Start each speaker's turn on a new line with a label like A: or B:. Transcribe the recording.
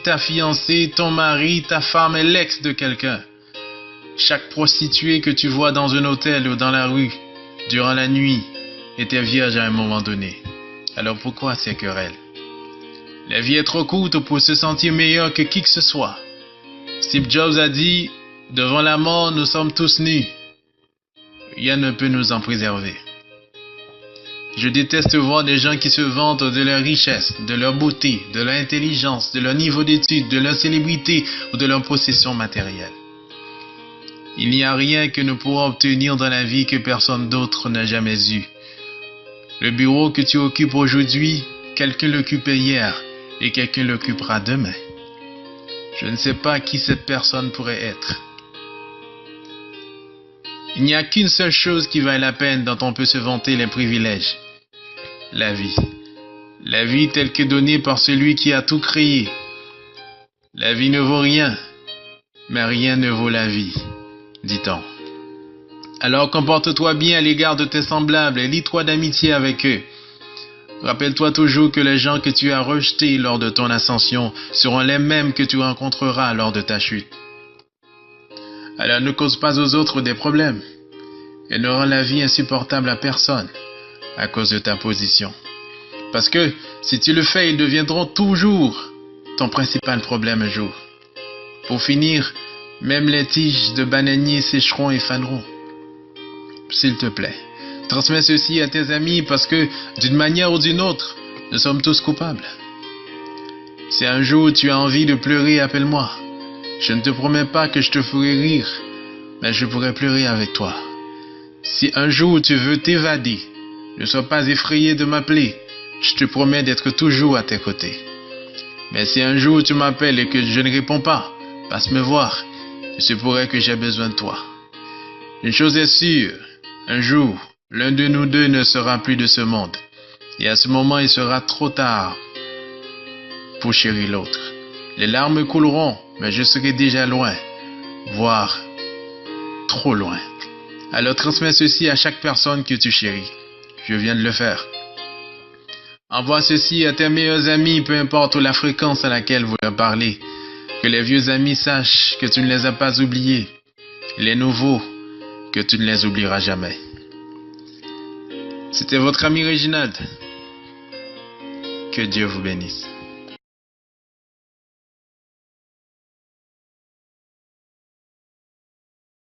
A: ta fiancée, ton mari, ta femme est l'ex de quelqu'un. Chaque prostituée que tu vois dans un hôtel ou dans la rue, durant la nuit, était vierge à un moment donné. Alors pourquoi ces querelles? La vie est trop courte pour se sentir meilleur que qui que ce soit. Steve Jobs a dit, devant la mort, nous sommes tous nus. Rien ne peut nous en préserver. Je déteste voir des gens qui se vantent de leur richesse, de leur beauté, de leur intelligence, de leur niveau d'études, de leur célébrité ou de leur possession matérielle. Il n'y a rien que nous pourrons obtenir dans la vie que personne d'autre n'a jamais eu. Le bureau que tu occupes aujourd'hui, quelqu'un l'occupait hier et quelqu'un l'occupera demain. Je ne sais pas qui cette personne pourrait être. Il n'y a qu'une seule chose qui vaille la peine dont on peut se vanter les privilèges. La vie. La vie telle que donnée par celui qui a tout créé. La vie ne vaut rien, mais rien ne vaut la vie, dit-on. Alors comporte-toi bien à l'égard de tes semblables et lie-toi d'amitié avec eux. Rappelle-toi toujours que les gens que tu as rejetés lors de ton ascension seront les mêmes que tu rencontreras lors de ta chute. Alors ne cause pas aux autres des problèmes et ne rends la vie insupportable à personne à cause de ta position. Parce que si tu le fais, ils deviendront toujours ton principal problème un jour. Pour finir, même les tiges de bananier sécheront et faneront. S'il te plaît, transmets ceci à tes amis parce que, d'une manière ou d'une autre, nous sommes tous coupables. Si un jour tu as envie de pleurer, appelle-moi. Je ne te promets pas que je te ferai rire, mais je pourrai pleurer avec toi. Si un jour tu veux t'évader, ne sois pas effrayé de m'appeler. Je te promets d'être toujours à tes côtés. Mais si un jour tu m'appelles et que je ne réponds pas, passe me voir. Il se pourrait que j'ai besoin de toi. Une chose est sûre, un jour, l'un de nous deux ne sera plus de ce monde. Et à ce moment, il sera trop tard pour chérir l'autre. Les larmes couleront, mais je serai déjà loin, voire trop loin. Alors transmets ceci à chaque personne que tu chéris. Je viens de le faire. Envoie ceci à tes meilleurs amis, peu importe la fréquence à laquelle vous leur parlez. Que les vieux amis sachent que tu ne les as pas oubliés. Les nouveaux, que tu ne les oublieras jamais. C'était votre ami Réginald. Que Dieu vous bénisse.